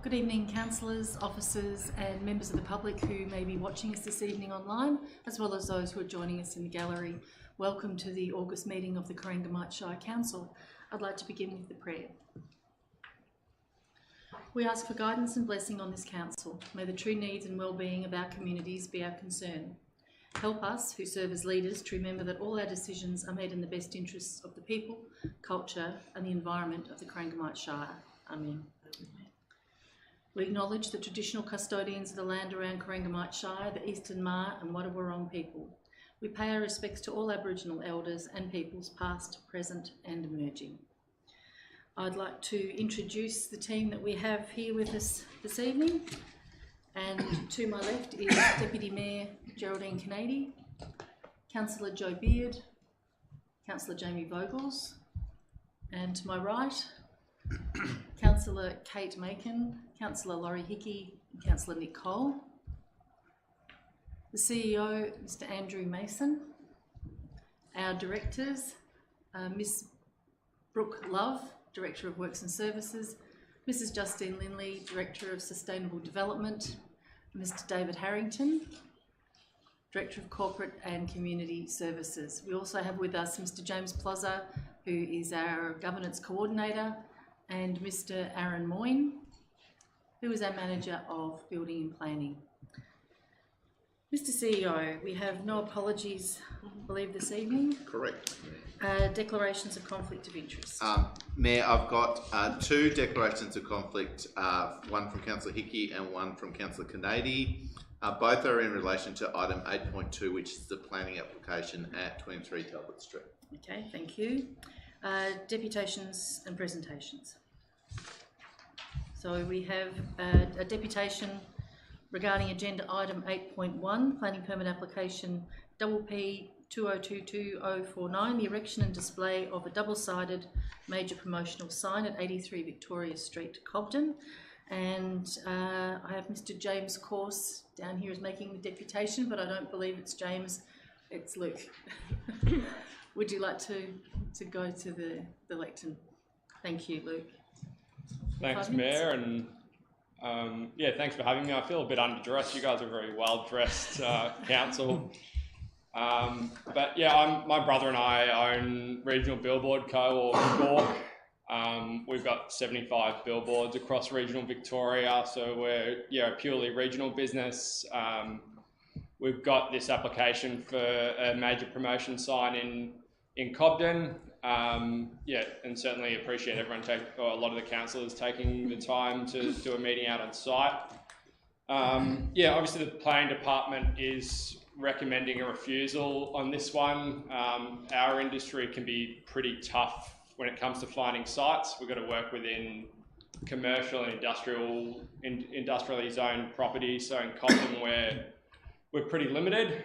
Good evening, councillors, officers and members of the public who may be watching us this evening online, as well as those who are joining us in the gallery. Welcome to the August meeting of the Corangamite Shire Council. I'd like to begin with the prayer. We ask for guidance and blessing on this council. May the true needs and well-being of our communities be our concern. Help us, who serve as leaders, to remember that all our decisions are made in the best interests of the people, culture and the environment of the Corangamite Shire. Amen. We acknowledge the traditional custodians of the land around Corangamite Shire, the Eastern Maar and Wadawurrung people. We pay our respects to all Aboriginal elders and peoples past, present and emerging. I'd like to introduce the team that we have here with us this evening. And to my left is Deputy Mayor Geraldine Canady, Councillor Joe Beard, Councillor Jamie Vogels, and to my right, Councillor Kate Macon, Councillor Laurie Hickey and Councillor Nick Cole. The CEO, Mr Andrew Mason. Our directors, Ms Brooke Love, Director of Works and Services, Mrs Justine Linley, Director of Sustainable Development, Mr David Harrington, Director of Corporate and Community Services. We also have with us Mr James Plozza, who is our Governance Coordinator, and Mr Aaron Moyne, who is our Manager of Building and Planning. Mr CEO, we have no apologies, I believe, this evening. Correct. Declarations of conflict of interest. Mayor, I've got two declarations of conflict, one from Councillor Hickey and one from Councillor Canady. Both are in relation to item 8.2, which is the planning application at 23 Talbot Street. Okay, thank you. Deputations and presentations. So we have a deputation regarding agenda item 8.1, planning permit application P 2022-049, the erection and display of a double-sided major promotional sign at 83 Victoria Street, Cobden. And I have Mr James Corse down here as making the deputation, but I don't believe it's James, it's Luke. Would you like to go to the lectern? Thank you, Luke. Thanks, Mayor, and yeah, thanks for having me. I feel a bit underdressed. You guys are very well-dressed council. But yeah, my brother and I own Regional Billboard Co. or GORC. We've got 75 billboards across regional Victoria, so we're a purely regional business. We've got this application for a major promotion sign in Cobden. And certainly appreciate everyone a lot of the councillors taking the time to do a meeting out on site. Obviously the planning department is recommending a refusal on this one. Our industry can be pretty tough when it comes to finding sites. We've got to work within commercial and industrially zoned properties. So in Cobden we're pretty limited.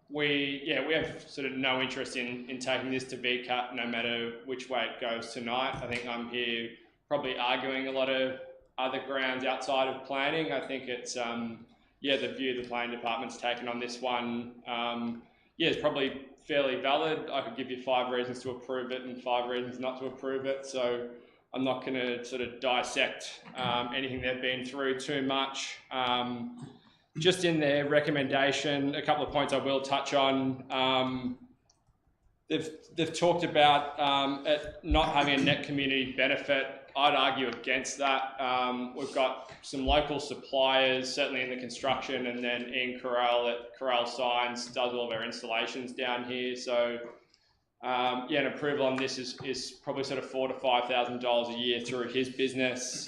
We have sort of no interest in taking this to VCAT no matter which way it goes tonight. I think I'm here probably arguing a lot of other grounds outside of planning. I think it's the view the planning department's taken on this one is probably fairly valid. I could give you 5 reasons to approve it and 5 reasons not to approve it, so I'm not going to sort of dissect anything they've been through too much. Just in their recommendation, a couple of points I will touch on. They've talked about it not having a net community benefit. I'd argue against that. We've got some local suppliers, certainly in the construction, and then Ian Corral at Corral Signs does all of our installations down here. So an approval on this is probably sort of $4,000 to $5,000 a year through his business.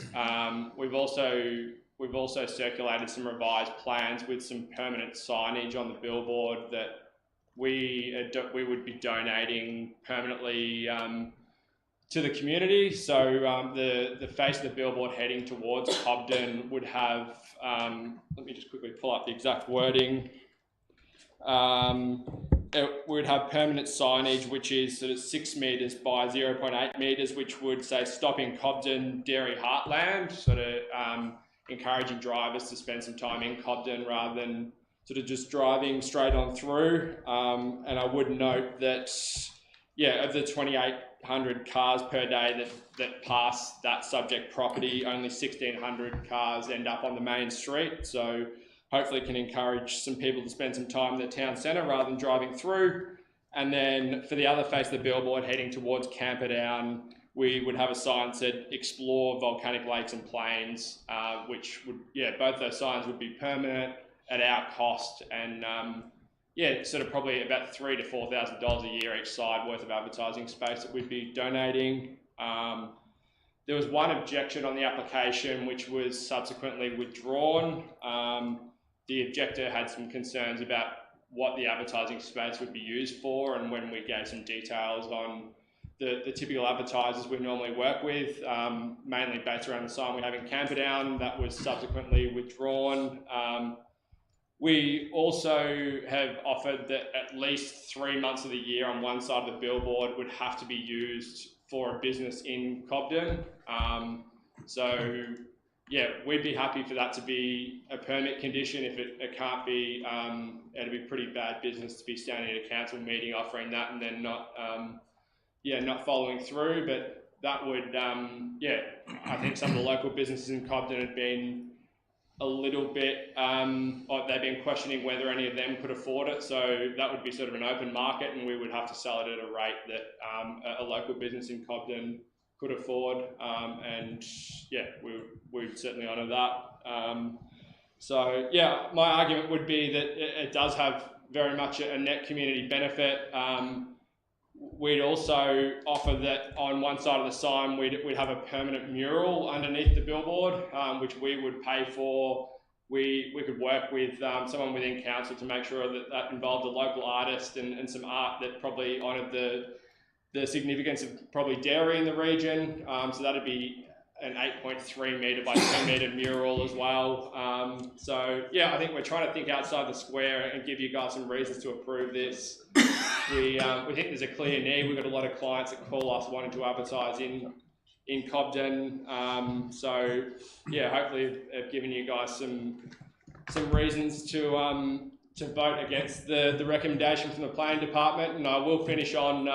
We've also circulated some revised plans with some permanent signage on the billboard that we would be donating permanently to the community. So the face of the billboard heading towards Cobden would have, let me just quickly pull up the exact wording. It would have permanent signage, which is sort of 6 metres by 0.8 metres, which would say "Stopping Cobden, Dairy Heartland," sort of encouraging drivers to spend some time in Cobden rather than sort of just driving straight on through. And I would note that of the 2,800 cars per day that pass that subject property, only 1,600 cars end up on the main street. So hopefully it can encourage some people to spend some time in the town centre rather than driving through. And then for the other face of the billboard heading towards Camperdown, we would have a sign that said explore volcanic lakes and plains, which would, both those signs would be permanent at our cost, and sort of probably about $3,000 to $4,000 a year each side worth of advertising space that we'd be donating. There was one objection on the application which was subsequently withdrawn. The objector had some concerns about what the advertising space would be used for, and when we gave some details on the typical advertisers we normally work with, mainly based around the sign we have in Camperdown, that was subsequently withdrawn. We also have offered that at least 3 months of the year on one side of the billboard would have to be used for a business in Cobden. We'd be happy for that to be a permit condition. If it can't be, it'd be pretty bad business to be standing at a council meeting offering that and then not following through. But that would, I think some of the local businesses in Cobden had been a little bit, they've been questioning whether any of them could afford it. So that would be sort of an open market, and we would have to sell it at a rate that a local business in Cobden could afford. We would certainly honour that. My argument would be that it does have very much a net community benefit. We'd also offer that on one side of the sign we'd have a permanent mural underneath the billboard, which we would pay for. We could work with someone within council to make sure that involved a local artist and some art that probably honoured the significance of probably dairy in the region. So that'd be an 8.3 metre by 10 metre mural as well. I think we're trying to think outside the square and give you guys some reasons to approve this. We think there's a clear need. We've got a lot of clients that call us wanting to advertise in Cobden. Hopefully I've given you guys some reasons to vote against the recommendation from the planning department. And I will finish on,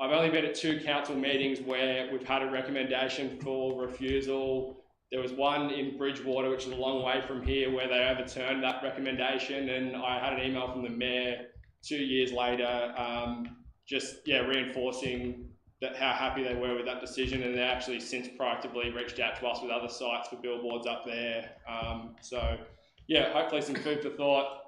I've only been at 2 council meetings where we've had a recommendation for refusal. There was one in Bridgewater, which is a long way from here, where they overturned that recommendation, and I had an email from the mayor 2 years later, reinforcing that how happy they were with that decision, and they actually since proactively reached out to us with other sites for billboards up there. Hopefully some food for thought,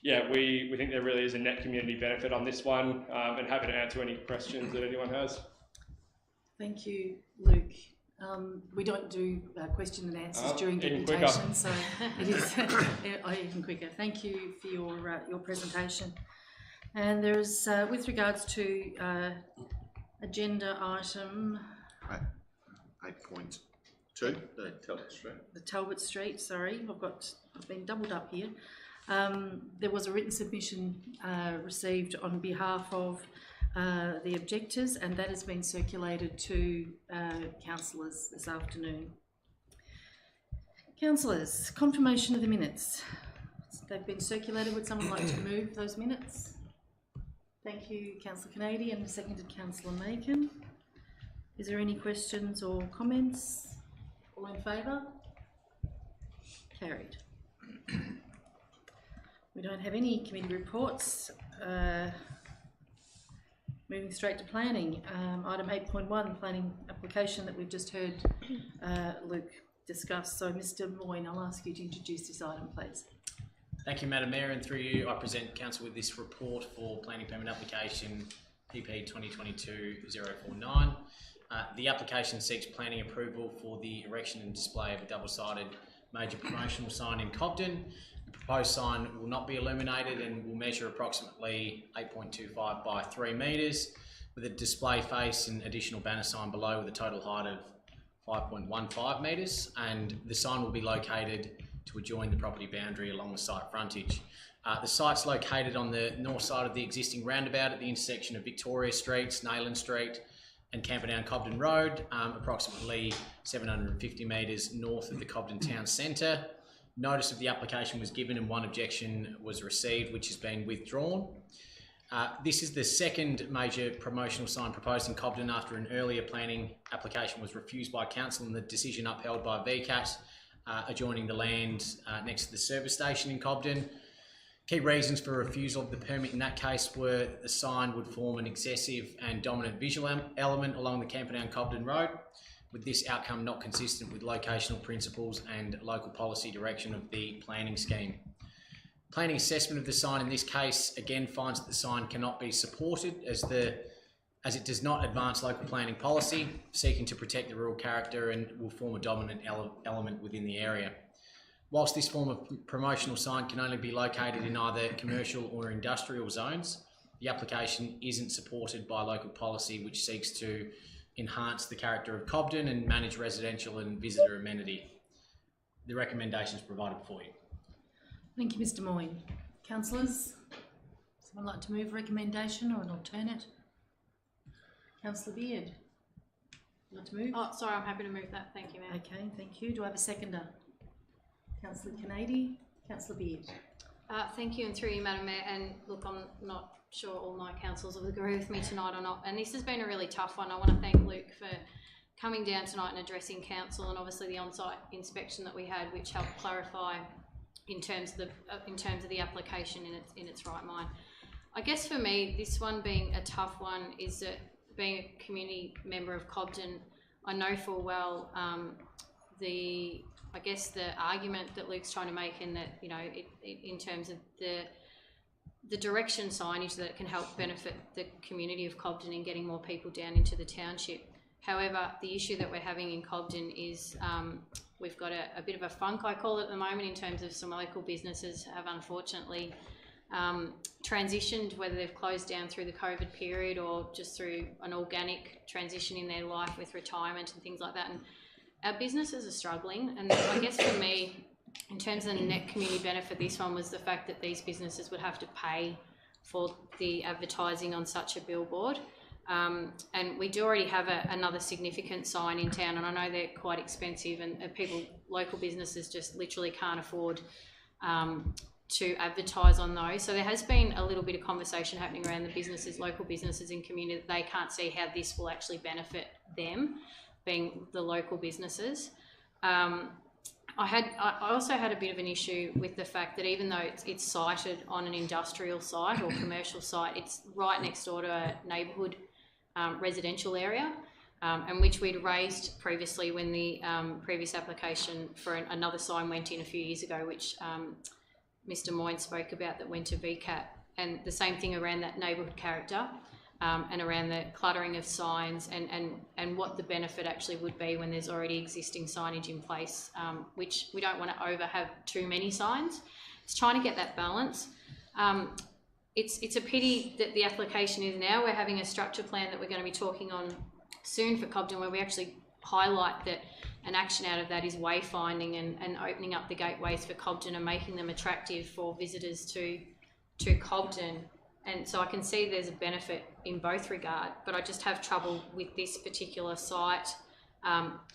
we think there really is a net community benefit on this one, and happy to answer any questions that anyone has. Thank you, Luke. We don't do question and answers during deputation, so it is even quicker. Thank you for your presentation. And there is, with regards to agenda item 8.2, the Talbot Street. The Talbot Street, sorry, I've been doubled up here. There was a written submission received on behalf of the objectors, and that has been circulated to councillors this afternoon. Councillors, confirmation of the minutes. They've been circulated. Would someone like to move those minutes? Thank you, Councillor Kennedy, and seconded Councillor Macon. Is there any questions or comments? All in favour? Carried. We don't have any committee reports. Moving straight to planning. Item 8.1, planning application that we've just heard Luke discuss. So Mr. Moyne, I'll ask you to introduce this item, please. Thank you, Madam Mayor, and through you I present Council with this report for planning permit application PP 2022-049. The application seeks planning approval for the erection and display of a double-sided major promotional sign in Cobden. The proposed sign will not be illuminated and will measure approximately 8.25 by 3 metres with a display face and additional banner sign below with a total height of 5.15 metres, and the sign will be located to adjoin the property boundary along the site frontage. The site's located on the north side of the existing roundabout at the intersection of Victoria Street, Snayland Street and Camperdown Cobden Road, approximately 750 metres north of the Cobden Town Centre. Notice of the application was given and one objection was received, which has been withdrawn. This is the second major promotional sign proposed in Cobden after an earlier planning application was refused by council and the decision upheld by VCAT, adjoining the land next to the service station in Cobden. Key reasons for refusal of the permit in that case were that the sign would form an excessive and dominant visual element along the Camperdown Cobden Road, with this outcome not consistent with locational principles and local policy direction of the planning scheme. Planning assessment of the sign in this case again finds that the sign cannot be supported as it does not advance local planning policy, seeking to protect the rural character, and will form a dominant element within the area. Whilst this form of promotional sign can only be located in either commercial or industrial zones, the application isn't supported by local policy which seeks to enhance the character of Cobden and manage residential and visitor amenity. The recommendations provided for you. Thank you, Mr Moyne. Councillors, someone like to move a recommendation or an alternate? Councillor Beard, would you like to move? Oh, sorry, I'm happy to move that. Thank you, Mayor. Okay, thank you. Do I have a seconder? Councillor Kennedy, Councillor Beard. Thank you, and through you, Madam Mayor. And look, I'm not sure all my councillors will agree with me tonight or not. And this has been a really tough one. I want to thank Luke for coming down tonight and addressing council, and obviously the on-site inspection that we had, which helped clarify in terms of the application in its right mind. I guess for me, this one being a tough one is that being a community member of Cobden, I know full well the argument that Luke's trying to make, in that, you know, in terms of the direction signage that can help benefit the community of Cobden in getting more people down into the township. However, the issue that we're having in Cobden is we've got a bit of a funk, I call it at the moment, in terms of some local businesses have unfortunately transitioned, whether they've closed down through the COVID period or just through an organic transition in their life with retirement and things like that. And our businesses are struggling, and I guess for me, in terms of the net community benefit, this one was the fact that these businesses would have to pay for the advertising on such a billboard. And we do already have another significant sign in town, and I know they're quite expensive, and local businesses just literally can't afford to advertise on those. So there has been a little bit of conversation happening around the businesses, local businesses in community, that they can't see how this will actually benefit them, being the local businesses. I also had a bit of an issue with the fact that even though it's sited on an industrial site or commercial site, it's right next door to a neighbourhood residential area, and which we'd raised previously when the previous application for another sign went in a few years ago, which Mr Moyne spoke about, that went to VCAT, and the same thing around that neighbourhood character and around the cluttering of signs and what the benefit actually would be when there's already existing signage in place, which we don't want to have too many signs. It's trying to get that balance. It's a pity that the application is now. We're having a structure plan that we're going to be talking on soon for Cobden, where we actually highlight that an action out of that is wayfinding and opening up the gateways for Cobden and making them attractive for visitors to Cobden. And so I can see there's a benefit in both regard, but I just have trouble with this particular site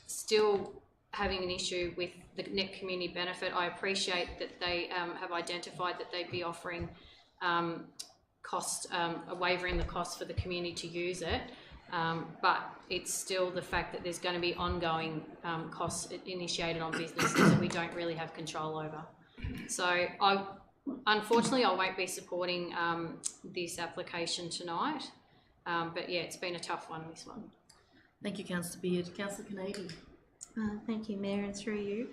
still having an issue with the net community benefit. I appreciate that they have identified that they'd be offering a waiver in the cost for the community to use it, but it's still the fact that there's going to be ongoing costs initiated on businesses that we don't really have control over. So unfortunately, I won't be supporting this application tonight, but yeah, it's been a tough one, this one. Thank you, Councillor Beard. Councillor Kennedy. Thank you, Mayor, and through you.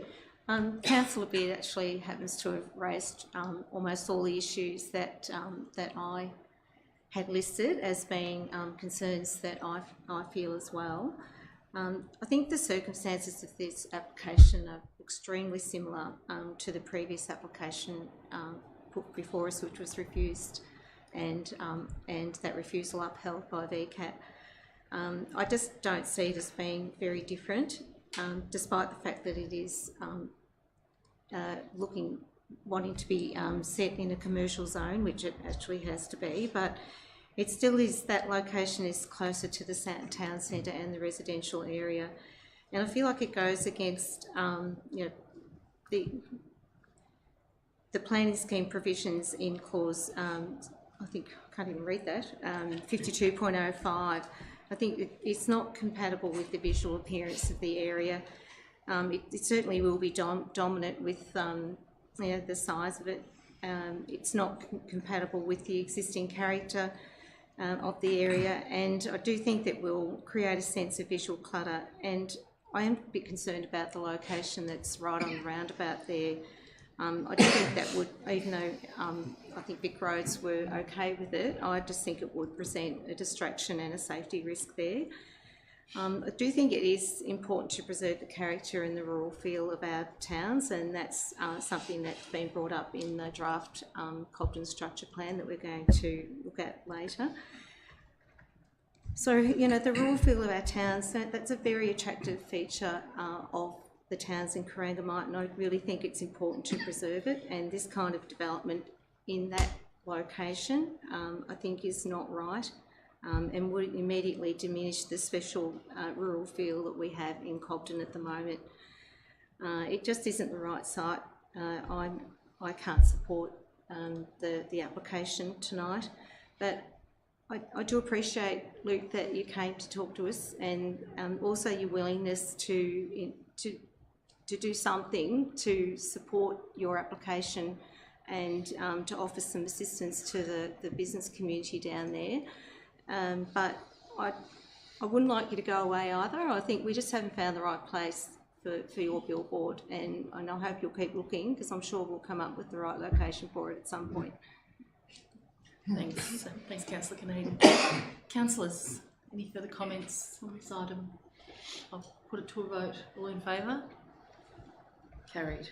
Councillor Beard actually happens to have raised almost all the issues that I had listed as being concerns that I feel as well. I think the circumstances of this application are extremely similar to the previous application put before us, which was refused, and that refusal upheld by VCAT. I just don't see it as being very different, despite the fact that it is wanting to be set in a commercial zone, which it actually has to be, but it still is, that location is closer to the town centre and the residential area. And I feel like it goes against the planning scheme provisions in clause I think I can't even read that, 52.05. I think it's not compatible with the visual appearance of the area. It certainly will be dominant with the size of it. It's not compatible with the existing character of the area, and I do think that will create a sense of visual clutter, and I am a bit concerned about the location that's right on the roundabout there. I do think that would, even though I think Vic Roads were okay with it, I just think it would present a distraction and a safety risk there. I do think it is important to preserve the character and the rural feel of our towns, and that's something that's been brought up in the draft Cobden structure plan that we're going to look at later. So, you know, the rural feel of our towns, that's a very attractive feature of the towns in Corangamite, and I really think it's important to preserve it, and this kind of development in that location I think is not right. And would immediately diminish the special rural feel that we have in Cobden at the moment. It just isn't the right site. I can't support the application tonight, but I do appreciate, Luke, that you came to talk to us, and also your willingness to do something to support your application and to offer some assistance to the business community down there. But I wouldn't like you to go away either. I think we just haven't found the right place for your billboard, and I hope you'll keep looking, because I'm sure we'll come up with the right location for it at some point. Thanks. Thanks, Councillor Canadian. Councillors, any further comments on this item? I'll put it to a vote. All in favour? Carried.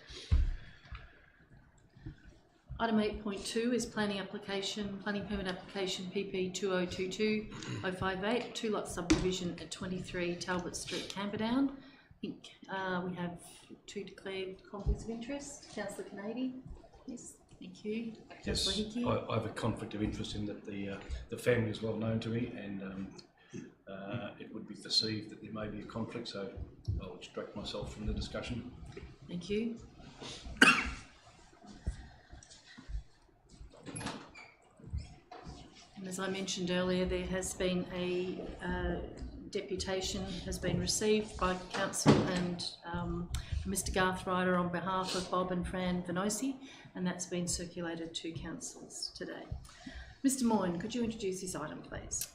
Item 8.2 is planning permit application PP 2022-058, two-lot subdivision at 23 Talbot Street, Camperdown. I think we have two declared conflicts of interest. Councillor Canadian. Yes, thank you. Yes, Councillor Hickey. I have a conflict of interest in that the family is well known to me, and it would be perceived that there may be a conflict, so I'll extract myself from the discussion. Thank you. And as I mentioned earlier, there has been a deputation has been received by Council and from Mr Garth Ryder on behalf of Bob and Fran Venosi, and that's been circulated to councils today. Mr Moyne, could you introduce this item, please?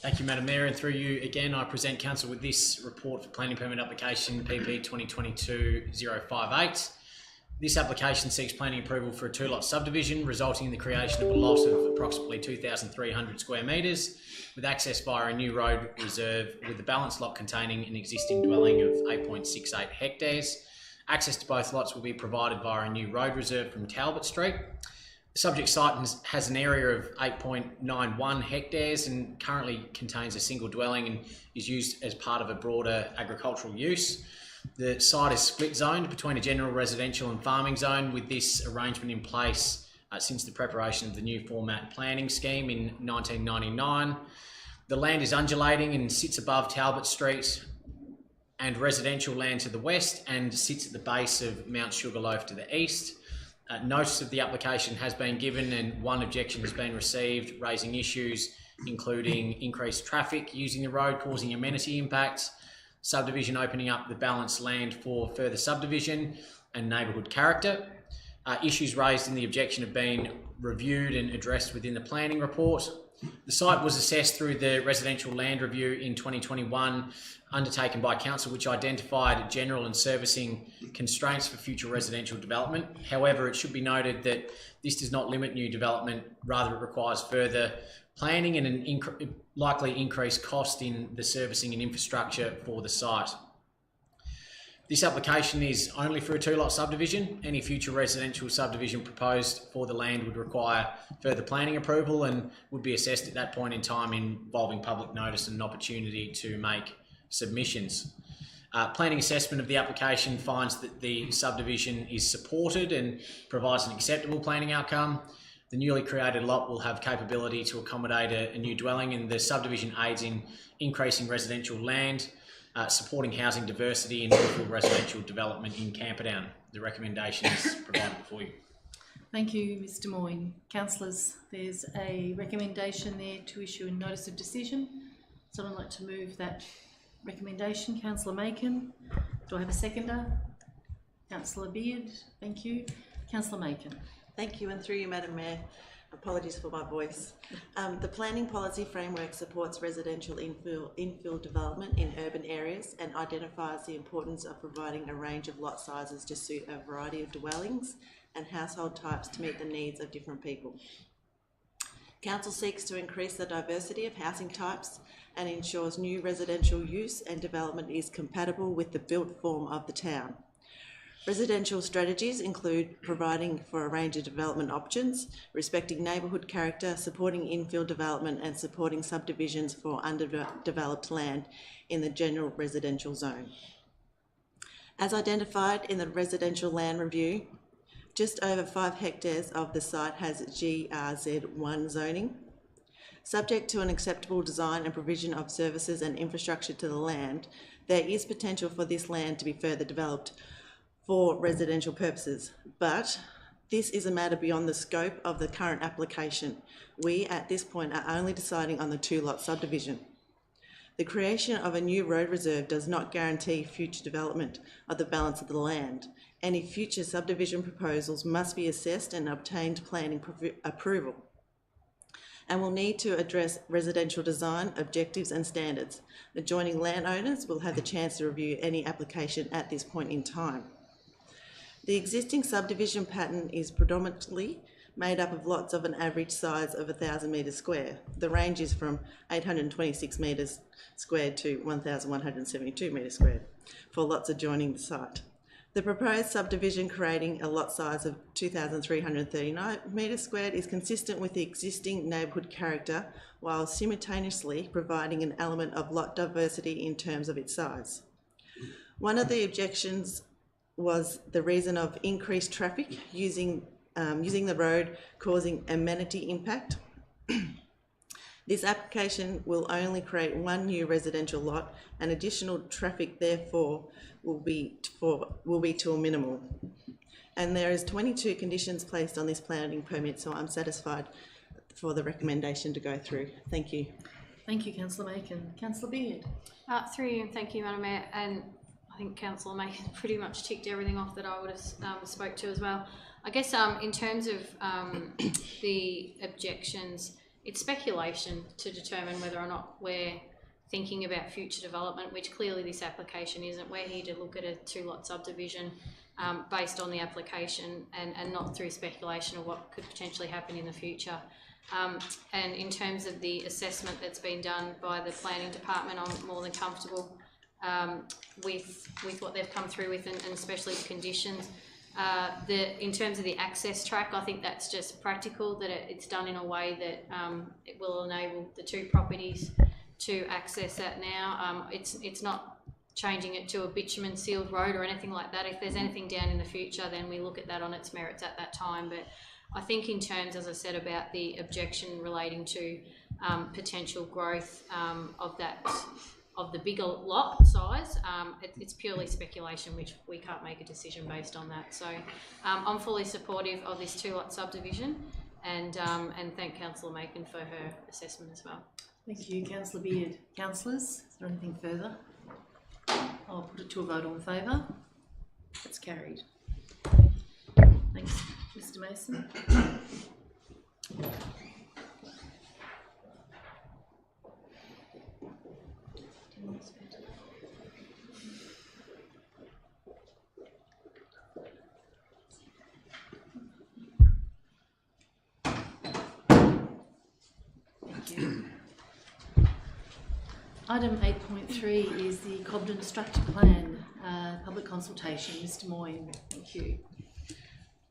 Thank you, Madam Mayor, and through you again, I present Council with this report for planning permit application PP 2022-058. This application seeks planning approval for a two-lot subdivision, resulting in the creation of a lot of approximately 2,300 square metres, with access via a new road reserve, with the balance lot containing an existing dwelling of 8.68 hectares. Access to both lots will be provided via a new road reserve from Talbot Street. The subject site has an area of 8.91 hectares and currently contains a single dwelling and is used as part of a broader agricultural use. The site is split zoned between a general residential and farming zone, with this arrangement in place since the preparation of the new format planning scheme in 1999. The land is undulating and sits above Talbot Street and residential land to the west, and sits at the base of Mount Sugarloaf to the east. Notice of the application has been given and one objection has been received, raising issues including increased traffic using the road causing amenity impacts, subdivision opening up the balanced land for further subdivision, and neighbourhood character. Issues raised in the objection have been reviewed and addressed within the planning report. The site was assessed through the residential land review in 2021 undertaken by council, which identified general and servicing constraints for future residential development. However, it should be noted that this does not limit new development, rather it requires further planning and an likely increased cost in the servicing and infrastructure for the site. This application is only for a two-lot subdivision. Any future residential subdivision proposed for the land would require further planning approval and would be assessed at that point in time, involving public notice and an opportunity to make submissions. Planning assessment of the application finds that the subdivision is supported and provides an acceptable planning outcome. The newly created lot will have capability to accommodate a new dwelling, and the subdivision aids in increasing residential land, supporting housing diversity and local residential development in Camperdown. The recommendation is provided before you. Thank you, Mr Moyne. Councillors, there's a recommendation there to issue a notice of decision. Someone like to move that recommendation? Councillor Macon. Do I have a seconder? Councillor Beard. Thank you. Councillor Macon. Thank you, and through you, Madam Mayor, apologies for my voice. The planning policy framework supports residential infill development in urban areas and identifies the importance of providing a range of lot sizes to suit a variety of dwellings and household types to meet the needs of different people. Council seeks to increase the diversity of housing types and ensures new residential use and development is compatible with the built form of the town. Residential strategies include providing for a range of development options, respecting neighbourhood character, supporting infill development and supporting subdivisions for underdeveloped land in the general residential zone. As identified in the residential land review, just over 5 hectares of the site has GRZ1 zoning. Subject to an acceptable design and provision of services and infrastructure to the land, there is potential for this land to be further developed for residential purposes, but this is a matter beyond the scope of the current application. We, at this point, are only deciding on the 2-lot subdivision. The creation of a new road reserve does not guarantee future development of the balance of the land. Any future subdivision proposals must be assessed and obtained planning approval, and will need to address residential design, objectives and standards. Adjoining landowners will have the chance to review any application at this point in time. The existing subdivision pattern is predominantly made up of lots of an average size of 1,000 metres square. The range is from 826 metres squared to 1,172 metres squared for lots adjoining the site. The proposed subdivision, creating a lot size of 2,339 metres squared, is consistent with the existing neighbourhood character while simultaneously providing an element of lot diversity in terms of its size. One of the objections was the reason of increased traffic using the road, causing amenity impact. This application will only create 1 new residential lot, and additional traffic therefore will be to a minimal. And there is 22 conditions placed on this planning permit, so I'm satisfied for the recommendation to go through. Thank you. Thank you, Councillor Macon. Councillor Beard. Through you, and thank you, Madam Mayor. And I think Councillor Macon pretty much ticked everything off that I would have spoke to as well. I guess in terms of the objections, it's speculation to determine whether or not we're thinking about future development, which clearly this application isn't. We're here to look at a 2-lot subdivision based on the application and not through speculation of what could potentially happen in the future. And in terms of the assessment that's been done by the planning department, I'm more than comfortable with what they've come through with, and especially the conditions. In terms of the access track, I think that's just practical, that it's done in a way that it will enable the 2 properties to access that now. It's not changing it to a bitumen sealed road or anything like that. If there's anything down in the future, then we look at that on its merits at that time. But I think in terms, as I said, about the objection relating to potential growth of the bigger lot size, it's purely speculation, which we can't make a decision based on that. So I'm fully supportive of this 2-lot subdivision, and thank Councillor Macon for her assessment as well. Thank you, Councillor Beard. Councillors, is there anything further? I'll put it to a vote all in favour. That's carried. Thanks, Mr Mason. Thank you. Item 8.3 is the Cobden Structure Plan, public consultation. Mr Moyne, thank you.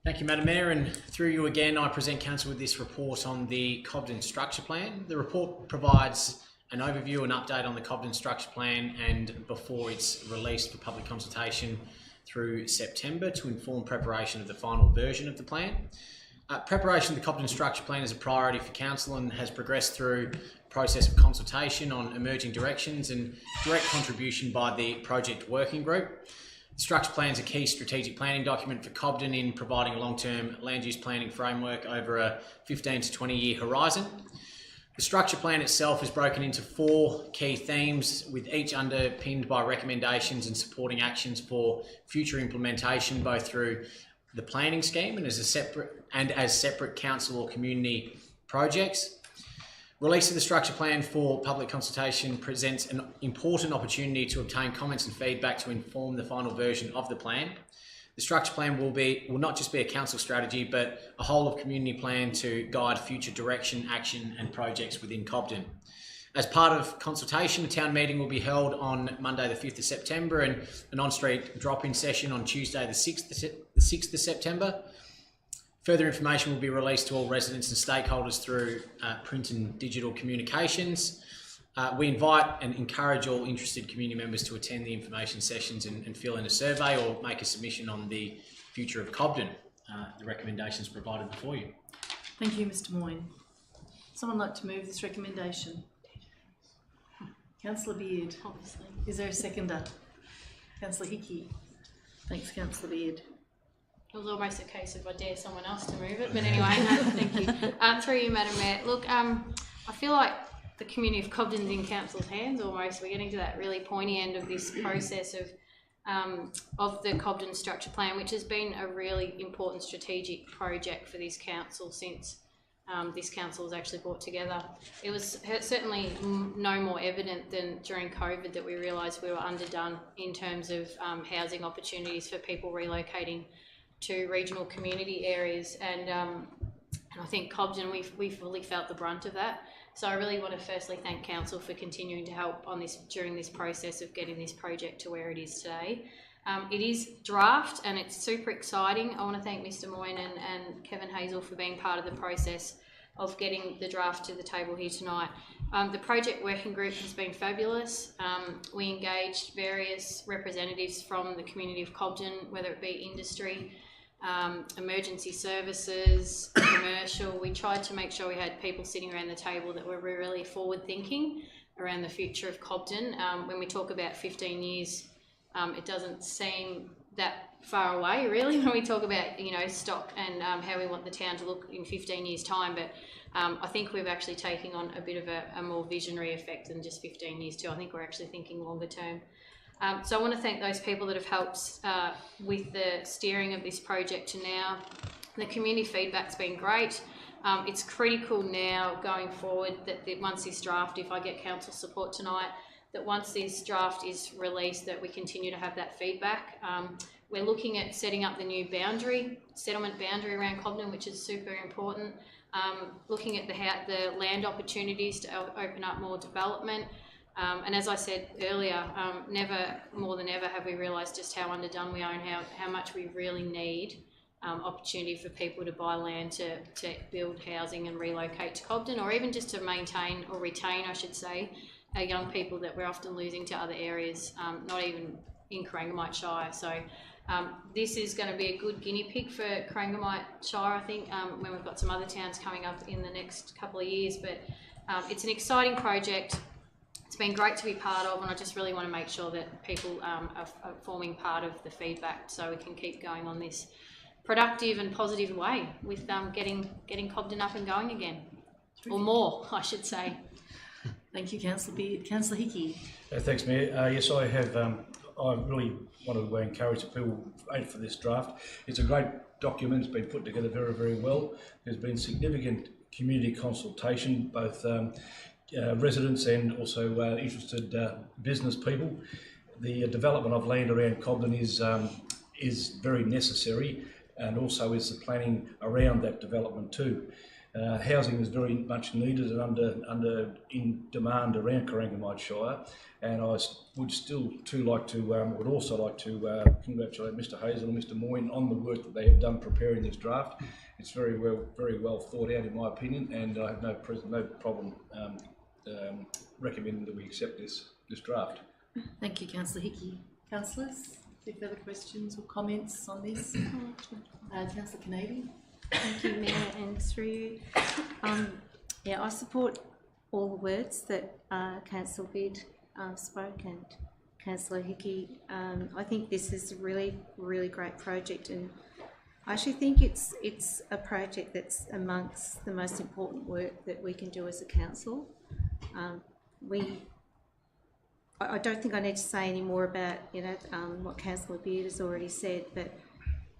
Thank you, Madam Mayor, and through you again, I present Council with this report on the Cobden Structure Plan. The report provides an overview and update on the Cobden Structure Plan, and before it's released for public consultation through September to inform preparation of the final version of the plan. Preparation of the Cobden Structure Plan is a priority for Council and has progressed through a process of consultation on emerging directions and direct contribution by the project working group. The structure plan is a key strategic planning document for Cobden in providing a long-term land use planning framework over a 15 to 20-year horizon. The structure plan itself is broken into 4 key themes, with each underpinned by recommendations and supporting actions for future implementation, both through the planning scheme and as separate council or community projects. Release of the structure plan for public consultation presents an important opportunity to obtain comments and feedback to inform the final version of the plan. The structure plan will not just be a council strategy, but a whole of community plan to guide future direction, action and projects within Cobden. As part of consultation, a town meeting will be held on Monday the 5th of September and an on-street drop-in session on Tuesday the 6th of September. Further information will be released to all residents and stakeholders through print and digital communications. We invite and encourage all interested community members to attend the information sessions and fill in a survey or make a submission on the future of Cobden. The recommendations provided before you. Thank you, Mr. Moyne. Someone like to move this recommendation? Councillor Beard. Obviously. Is there a seconder? Councillor Hickey. Thanks, Councillor Beard. It was almost a case of I dare someone else to move it, but anyway, thank you. Through you, Madam Mayor. Look, I feel like the community of Cobden's in council's hands almost. We're getting to that really pointy end of this process of the Cobden structure plan, which has been a really important strategic project for this council since this council was actually brought together. It was certainly no more evident than during COVID that we realised we were underdone in terms of housing opportunities for people relocating to regional community areas, and I think Cobden, we fully felt the brunt of that. So I really want to firstly thank council for continuing to help on this during this process of getting this project to where it is today. It is draft and it's super exciting. I want to thank Mr. Moyne and Kevin Hazel for being part of the process of getting the draft to the table here tonight. The project working group has been fabulous. We engaged various representatives from the community of Cobden, whether it be industry, emergency services, commercial. We tried to make sure we had people sitting around the table that were really forward thinking around the future of Cobden. When we talk about 15 years, it doesn't seem that far away really when we talk about, you know, stock and how we want the town to look in 15 years time, but I think we're actually taking on a bit of a more visionary effect than just 15 years too. I think we're actually thinking longer term. So I want to thank those people that have helped with the steering of this project to now. The community feedback's been great. It's critical now going forward that once this draft, if I get council support tonight, that once this draft is released that we continue to have that feedback. We're looking at setting up the new settlement boundary around Cobden, which is super important. Looking at the land opportunities to open up more development. And as I said earlier, never more than ever have we realised just how underdone we are and how much we really need opportunity for people to buy land to build housing and relocate to Cobden, or even just to maintain or retain, I should say, our young people that we're often losing to other areas, not even in Corangamite Shire. So this is going to be a good guinea pig for Corangamite Shire, I think, when we've got some other towns coming up in the next couple of years. But it's an exciting project. It's been great to be part of, and I just really want to make sure that people are forming part of the feedback so we can keep going on this productive and positive way with getting Cobden up and going again, or more, I should say. Thank you, Councillor Beard. Councillor Hickey. Thanks, Mayor. Yes, I have. I really want to encourage people for this draft. It's a great document. It's been put together very, very well. There's been significant community consultation, both residents and also interested business people. The development of land around Cobden is very necessary, and also is the planning around that development too. Housing is very much needed and in demand around Corangamite Shire, and I would also like to congratulate Mr. Hazel and Mr. Moyne on the work that they have done preparing this draft. It's very well thought out in my opinion, and I have no problem recommending that we accept this draft. Thank you, Councillor Hickey. Councillors, any further questions or comments on this? Councillor Canady. Thank you, Mayor, and through you. Yeah, I support all the words that Councillor Beard spoke, and Councillor Hickey. I think this is a really, really great project, and I actually think it's a project that's amongst the most important work that we can do as a council. I don't think I need to say any more about what Councillor Beard has already said, but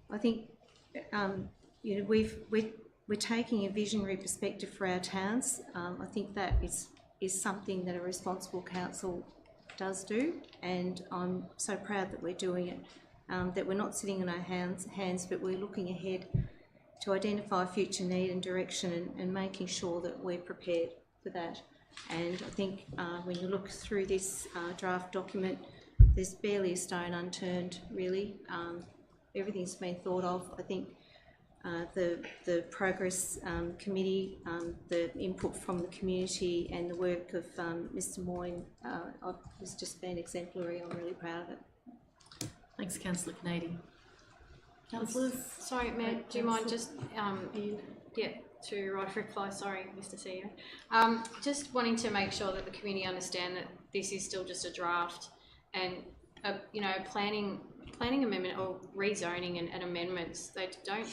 I think we're taking a visionary perspective for our towns. I think that is something that a responsible council does do, and I'm so proud that we're doing it. That we're not sitting on our hands, but we're looking ahead to identify future need and direction, and making sure that we're prepared for that. And I think when you look through this draft document, there's barely a stone unturned, really. Everything's been thought of. I think the Progress Committee, the input from the community and the work of Mr Moyne has just been exemplary. I'm really proud of it. Thanks, Councillor Kennedy. Councillors? Sorry, Mayor, do you mind just, to write a reply, sorry, Mr CEO. Just wanting to make sure that the community understand that this is still just a draft, and, planning amendment or rezoning and amendments, they don't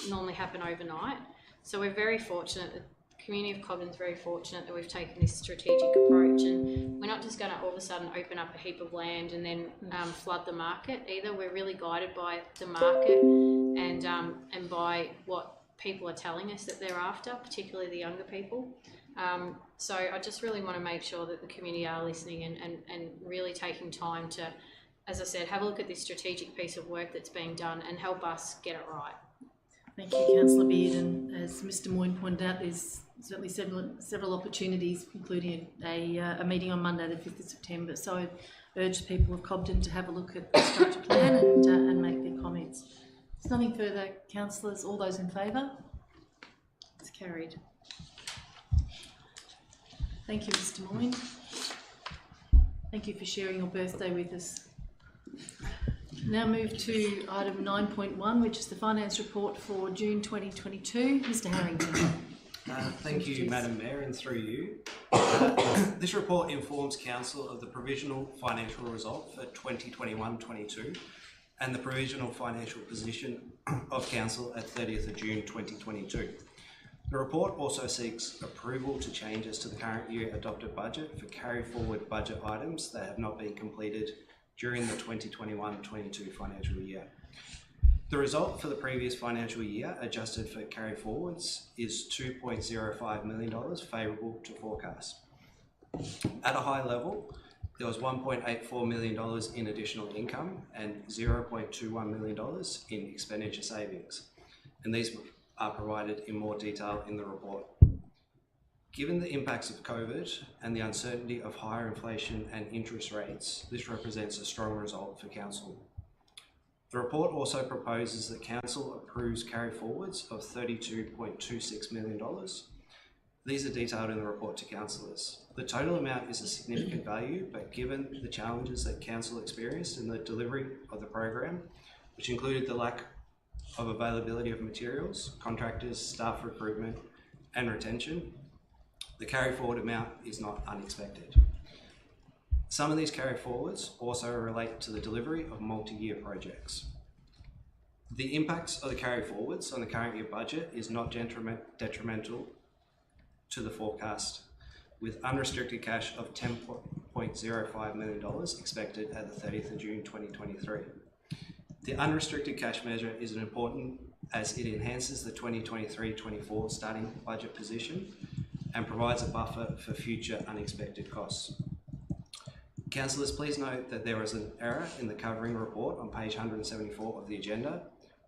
normally happen overnight. So we're very fortunate, the community of Cobden's very fortunate that we've taken this strategic approach, and we're not just going to all of a sudden open up a heap of land and then flood the market either. We're really guided by the market and by what people are telling us that they're after, particularly the younger people. So I just really want to make sure that the community are listening and really taking time to, as I said, have a look at this strategic piece of work that's being done and help us get it right. Thank you, Councillor Beard. And as Mr Moyne pointed out, there's certainly several opportunities, including a meeting on Monday the 5th of September. So I urge people of Cobden to have a look at the structure plan and make their comments. There's nothing further, councillors. All those in favour? It's carried. Thank you, Mr Moyne. Thank you for sharing your birthday with us. Now move to item 9.1, which is the finance report for June 2022. Mr Harrington. Thank you, Madam Mayor, and through you. This report informs Council of the provisional financial result for 2021-22 and the provisional financial position of Council at 30th of June 2022. The report also seeks approval to changes to the current year adopted budget for carry forward budget items that have not been completed during the 2021-22 financial year. The result for the previous financial year, adjusted for carry forwards, is $2.05 million favourable to forecast. At a high level, there was $1.84 million in additional income and $0.21 million in expenditure savings, and these are provided in more detail in the report. Given the impacts of COVID and the uncertainty of higher inflation and interest rates, this represents a strong result for Council. The report also proposes that Council approves carry forwards of $32.26 million. These are detailed in the report to councillors. The total amount is a significant value, but given the challenges that Council experienced in the delivery of the program, which included the lack of availability of materials, contractors, staff recruitment and retention, the carry forward amount is not unexpected. Some of these carry forwards also relate to the delivery of multi-year projects. The impacts of the carry forwards on the current year budget is not detrimental to the forecast, with unrestricted cash of $10.05 million expected at the 30th of June 2023. The unrestricted cash measure is important as it enhances the 2023-24 starting budget position and provides a buffer for future unexpected costs. Councillors, please note that there is an error in the covering report on page 174 of the agenda.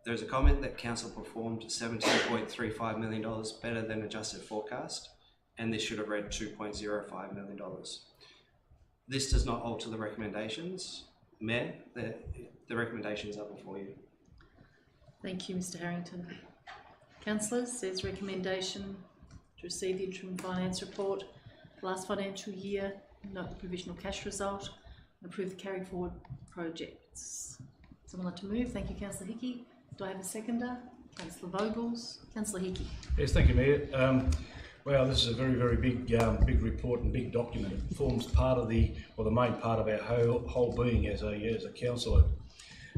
There is a comment that Council performed $17.35 million better than adjusted forecast, and this should have read $2.05 million. This does not alter the recommendations. Mayor, the recommendations are before you. Thank you, Mr Harrington. Councillors, there's recommendation to receive the interim finance report for last financial year, note the provisional cash result, and approve the carry forward projects. Someone like to move? Thank you, Councillor Hickey. Do I have a seconder? Councillor Vogels. Councillor Hickey. Yes, thank you, Mayor. Well, this is a very, very big report and big document. It forms part of the main part of our whole being as a councillor.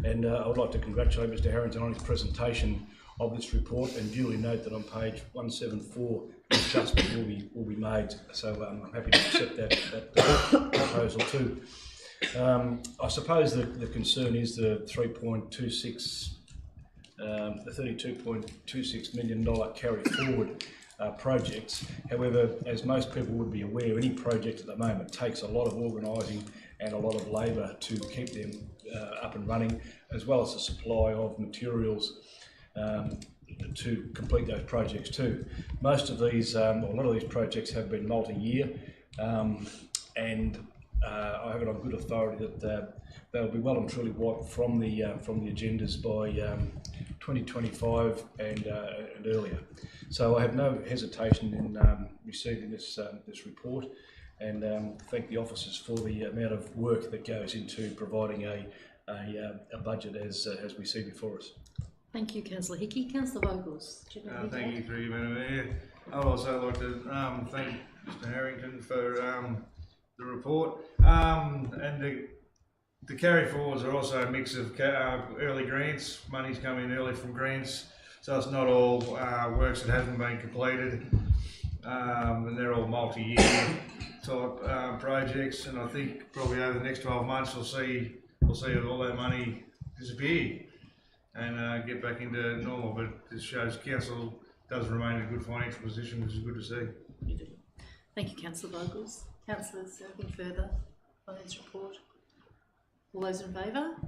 And I would like to congratulate Mr. Harrington on his presentation of this report, and duly note that on page 174 adjustment will be made. So I'm happy to accept that proposal too. I suppose the concern is the $32.26 million carry forward projects. However, as most people would be aware, any project at the moment takes a lot of organising and a lot of labour to keep them up and running, as well as the supply of materials to complete those projects too. Most of these, or a lot of these projects have been multi-year, and I have it on good authority that they'll be well and truly wiped from the agendas by 2025 and earlier. So I have no hesitation in receiving this report, and thank the officers for the amount of work that goes into providing a budget as we see before us. Thank you, Councillor Hickey. Councillor Vogels. Thank you through you, Madam Mayor. I'd also like to thank Mr. Harrington for the report. And the carry forwards are also a mix of early grants. Money's coming early from grants, so it's not all works that haven't been completed, and they're all multi-year type projects. And I think probably over the next 12 months we'll see all that money disappear and get back into normal. But this shows council does remain in a good financial position, which is good to see. Thank you, Councillor Vogels. Councillors, anything further on this report? All those in favour?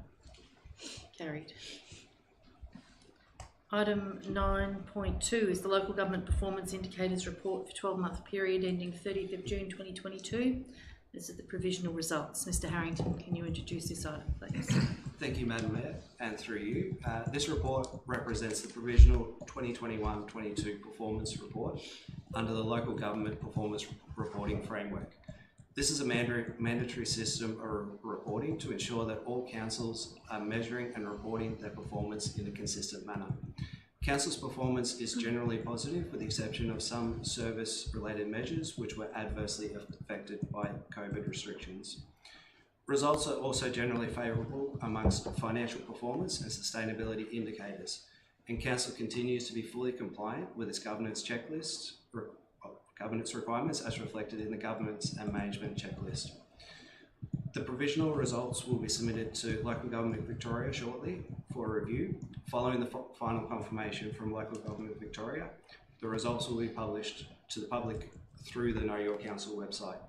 Carried. Item 9.2 is the Local Government Performance Indicators Report for 12-month period ending 30th of June 2022. This is the provisional results. Mr. Harrington, can you introduce this item, please? Thank you, Madam Mayor, and through you. This report represents the provisional 2021-22 performance report under the Local Government Performance Reporting Framework. This is a mandatory system of reporting to ensure that all councils are measuring and reporting their performance in a consistent manner. Council's performance is generally positive, with the exception of some service-related measures which were adversely affected by COVID restrictions. Results are also generally favourable amongst financial performance and sustainability indicators, and Council continues to be fully compliant with its governance checklist, governance requirements as reflected in the governance and management checklist. The provisional results will be submitted to Local Government Victoria shortly for review. Following the final confirmation from Local Government Victoria, the results will be published to the public through the Know Your Council website.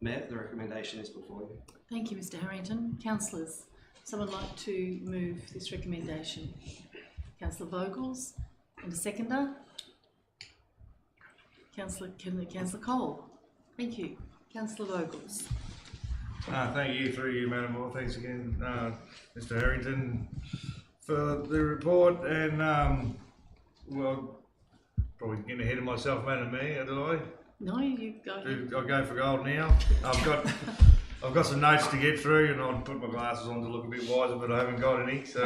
Mayor, the recommendation is before you. Thank you, Mr. Harrington. Councillors, someone like to move this recommendation? Councillor Vogels, and a seconder? Councillor Cole. Thank you. Councillor Vogels. Thank you, through you, Madam Mayor. Thanks again, Mr. Harrington, for the report. And well, probably getting ahead of myself, Madam Mayor, did I? No, you go ahead. I'll go for gold now. I've got some notes to get through, and I'll put my glasses on to look a bit wiser, but I haven't got any, so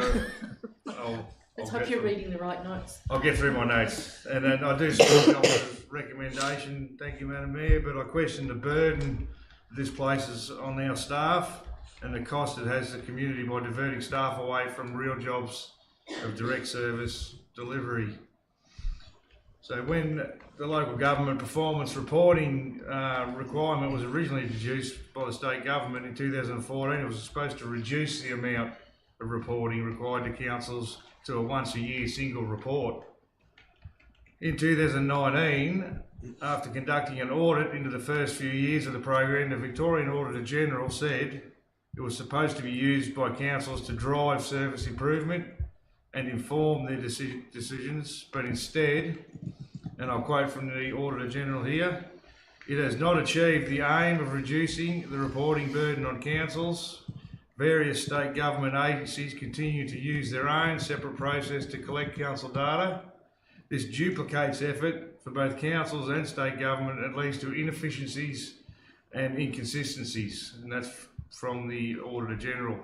Let's hope you're reading the right notes. I'll get through my notes. And then I do support the officer's recommendation, thank you, Madam Mayor, but I question the burden this places on our staff and the cost it has to the community by diverting staff away from real jobs of direct service delivery. So when the local government performance reporting requirement was originally introduced by the state government in 2014, it was supposed to reduce the amount of reporting required to councils to a once a year single report. In 2019, after conducting an audit into the first few years of the program, the Victorian Auditor General said it was supposed to be used by councils to drive service improvement and inform their decisions, but instead, and I'll quote from the Auditor General here, it has not achieved the aim of reducing the reporting burden on councils. Various state government agencies continue to use their own separate process to collect council data. This duplicates effort for both councils and state government and leads to inefficiencies and inconsistencies, and that's from the Auditor General.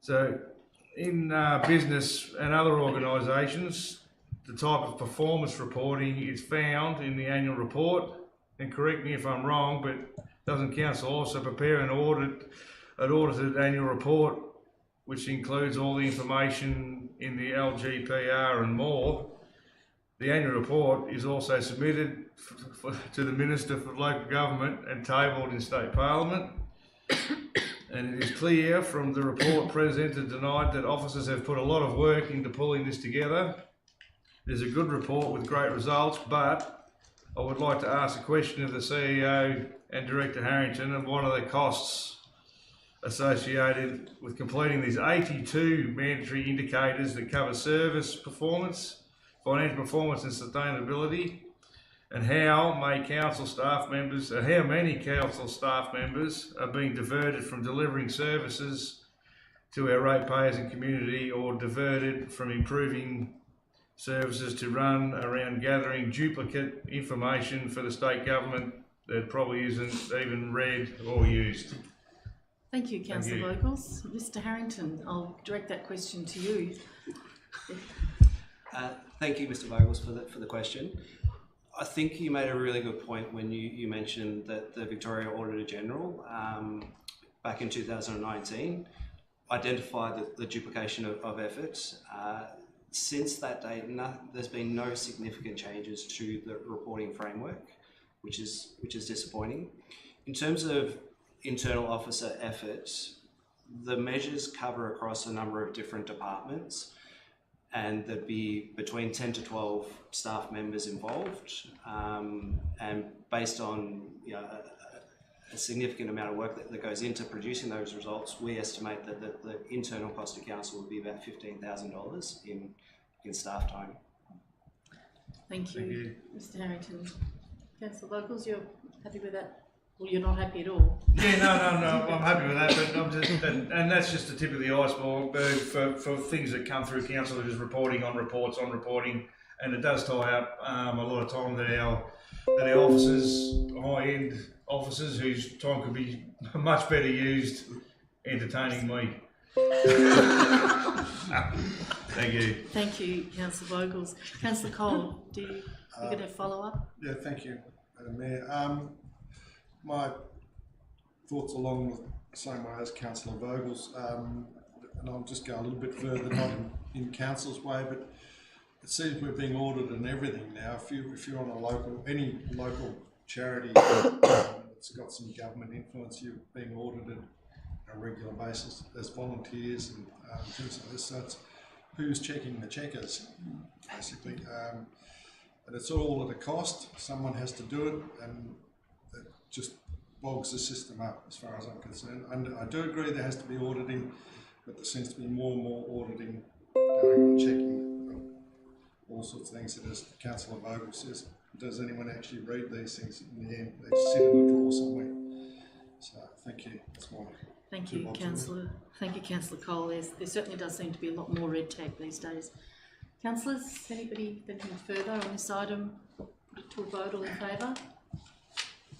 So in business and other organisations, the type of performance reporting is found in the annual report, and correct me if I'm wrong, but doesn't council also prepare an audited annual report which includes all the information in the LGPR and more? The annual report is also submitted to the Minister for Local Government and tabled in State Parliament. And it is clear from the report presented tonight that officers have put a lot of work into pulling this together. It is a good report with great results, but I would like to ask a question of the CEO and Director Harrington of what are the costs associated with completing these 82 mandatory indicators that cover service performance, financial performance and sustainability, and how many council staff members are being diverted from delivering services to our ratepayers and community, or diverted from improving services to run around gathering duplicate information for the state government that probably isn't even read or used. Thank you, Councillor Vocals. Mr Harrington, I'll direct that question to you. Thank you, Mr. Vogels, for the question. I think you made a really good point when you mentioned that the Victoria Auditor General back in 2019 identified the duplication of efforts. Since that date, there's been no significant changes to the reporting framework, which is disappointing. In terms of internal officer efforts, the measures cover across a number of different departments, and there'd be between 10 to 12 staff members involved, and based on a significant amount of work that goes into producing those results, we estimate that the internal cost to council would be about $15,000 in staff time. Thank you, Mr Harrington. Councillor Vocals, you're happy with that? Well, you're not happy at all. Yeah, no, I'm happy with that, but I'm just, and that's just the tip of the iceberg for things that come through council, that is reporting on reports on reporting, and it does tie up a lot of time that our officers, high-end officers, whose time could be much better used entertaining me. Thank you. Thank you, Councillor Vocals. Councillor Cole, you going to follow up? Yeah, thank you, Madam Mayor. My thoughts along the same way as Councillor Vogels, and I'll just go a little bit further, not in council's way, but it seems we're being audited in everything now. If you're on any local charity that's got some government influence, you're being audited on a regular basis as volunteers and things like this. So it's who's checking the checkers, basically, and it's all at a cost. Someone has to do it, and it just bogs the system up as far as I'm concerned. And I do agree there has to be auditing, but there seems to be more and more auditing going on, checking all sorts of things. And as Councillor Vogel says, does anyone actually read these things in the end? They sit in a drawer somewhere. So thank you. That's my Thank you, Councillor. Thank you, Councillor Cole. There certainly does seem to be a lot more red tape these days. Councillors, anybody anything further on this item? Put it to a vote. All in favour?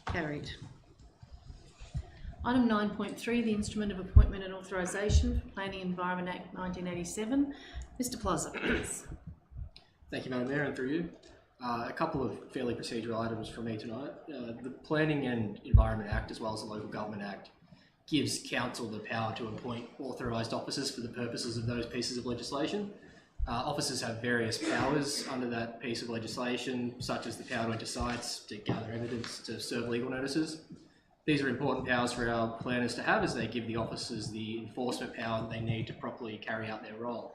Carried. Item 9.3, the Instrument of Appointment and Authorisation for Planning Environment Act 1987. Mr Plaza, please. Thank you, Madam Mayor, and through you. A couple of fairly procedural items from me tonight. The Planning and Environment Act, as well as the Local Government Act, gives council the power to appoint authorised officers for the purposes of those pieces of legislation. Officers have various powers under that piece of legislation, such as the power to enter sites, to gather evidence, to serve legal notices. These are important powers for our planners to have, as they give the officers the enforcement power that they need to properly carry out their role.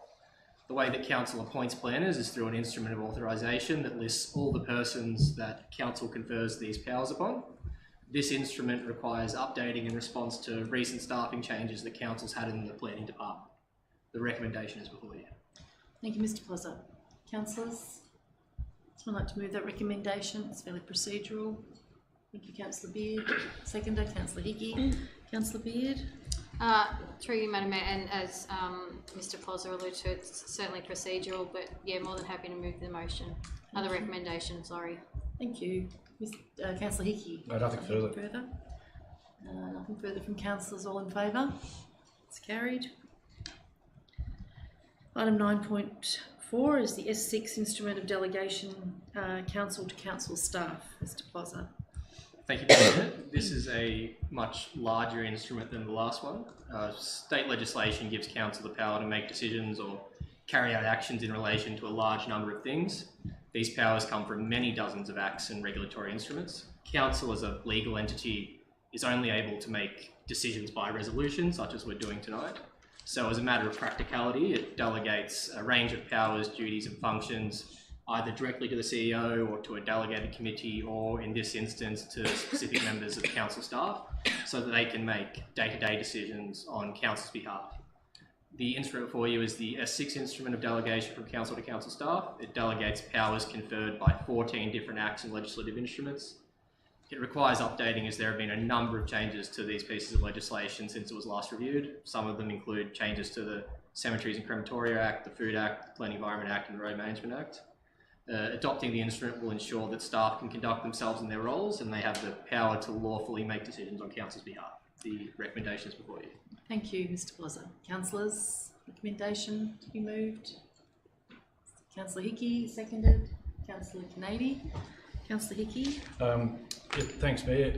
The way that council appoints planners is through an instrument of authorisation that lists all the persons that council confers these powers upon. This instrument requires updating in response to recent staffing changes that council's had in the planning department. The recommendation is before you. Thank you, Mr Plaza. Councillors, someone like to move that recommendation? It's fairly procedural. Thank you, Councillor Beard. Seconder, Councillor Hickey. Councillor Beard. Through you, Madam Mayor, and as Mr Plaza alluded to, it's certainly procedural, but yeah, more than happy to move the motion. Other recommendation, sorry. Thank you. Councillor Hickey. No, nothing further. Nothing further from councillors. All in favour? It's carried. Item 4 is the S6 Instrument of Delegation, Council to Council Staff. Mr. Plaza. Thank you, President. This is a much larger instrument than the last one. State legislation gives council the power to make decisions or carry out actions in relation to a large number of things. These powers come from many dozens of acts and regulatory instruments. Council as a legal entity is only able to make decisions by resolution, such as we're doing tonight. So as a matter of practicality, it delegates a range of powers, duties and functions either directly to the CEO or to a delegated committee, or in this instance to specific members of the council staff, so that they can make day-to-day decisions on council's behalf. The instrument for you is the S6 Instrument of Delegation from council to council staff. It delegates powers conferred by 14 different acts and legislative instruments. It requires updating as there have been a number of changes to these pieces of legislation since it was last reviewed. Some of them include changes to the Cemeteries and Crematoria Act, the Food Act, the Clean Environment Act and the Road Management Act. Adopting the instrument will ensure that staff can conduct themselves in their roles and they have the power to lawfully make decisions on council's behalf. The recommendation is before you. Thank you, Mr. Plaza. Councillors, recommendation to be moved. Councillor Hickey, seconded. Councillor Kennedy. Councillor Hickey. Yeah, thanks, Mayor.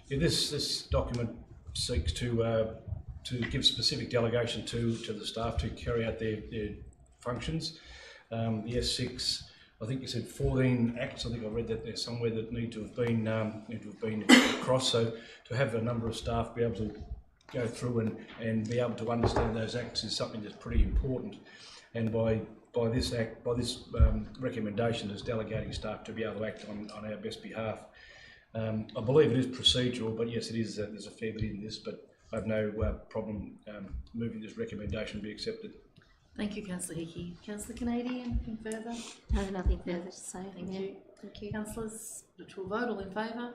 Yeah, this document seeks to give specific delegation to the staff to carry out their functions. The S6, I think you said 14 acts. I think I read that there somewhere that need to have been across. So to have a number of staff be able to go through and be able to understand those acts is something that's pretty important. And by this recommendation is delegating staff to be able to act on our best behalf. I believe it is procedural, but yes, it is. There's a fair bit in this, but I have no problem moving this recommendation to be accepted. Thank you, Councillor Hickey. Councillor Kennedy, anything further? No, nothing further to say. Thank you. Thank you. Councillors, put it to a vote. All in favour?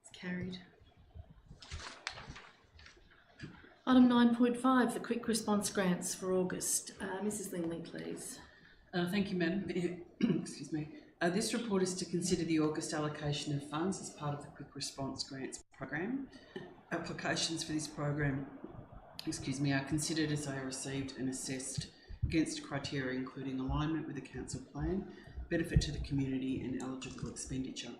It's carried. Item 9.5, the quick response grants for August. Mrs. Lingley, please. Thank you, Madam Mayor. Excuse me. This report is to consider the August allocation of funds as part of the Quick Response Grants program. Applications for this program, are considered as they are received and assessed against criteria including alignment with the council plan, benefit to the community and eligible expenditure.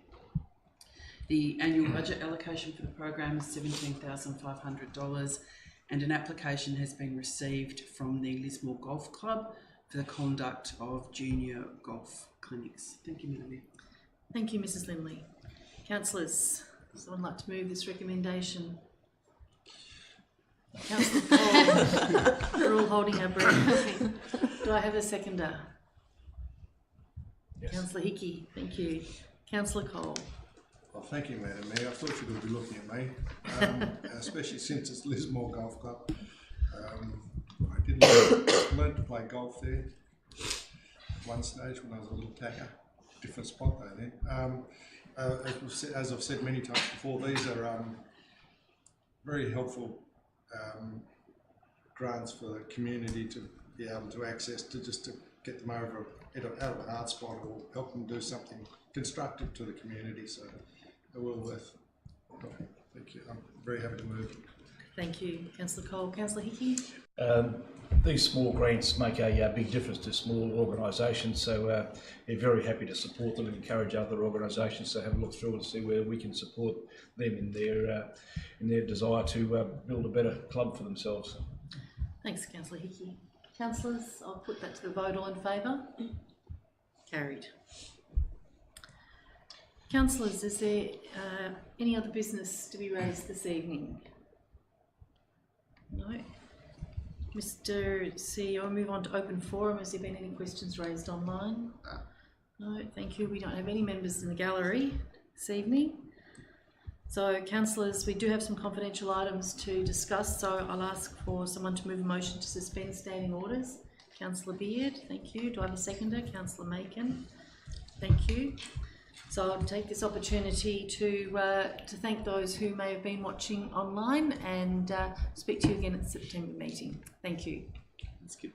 The annual budget allocation for the program is $17,500 and an application has been received from the Lismore Golf Club for the conduct of junior golf clinics. Thank you, Madam Mayor. Thank you, Mrs. Lingley. Councillors, does someone like to move this recommendation? Councillor Cole, we're all holding our breath. Do I have a seconder? Yes. Councillor Hickey, thank you. Councillor Cole. Well, thank you, Madam Mayor. I thought you would be looking at me, especially since it's Lismore Golf Club. I did learn to play golf there at one stage when I was a little tacker. Different spot though then. As I've said many times before, these are very helpful grants for the community to be able to access to get them out of a hard spot or help them do something constructive to the community. So they're well worth. Thank you. I'm very happy to move. Thank you, Councillor Cole. Councillor Hickey. These small grants make a big difference to small organisations, so we're very happy to support them and encourage other organisations to have a look through and see where we can support them in their desire to build a better club for themselves. Thanks, Councillor Hickey. Councillors, I'll put that to the vote. All in favour? Carried. Councillors, is there any other business to be raised this evening? No. Mr. CEO, I'll move on to open forum. Has there been any questions raised online? No, thank you. We don't have any members in the gallery this evening. So, councillors, we do have some confidential items to discuss, so I'll ask for someone to move a motion to suspend standing orders. Councillor Beard, thank you. Do I have a seconder? Councillor Macon, thank you. So I'll take this opportunity to thank those who may have been watching online and speak to you again at the September meeting. Thank you. That's good.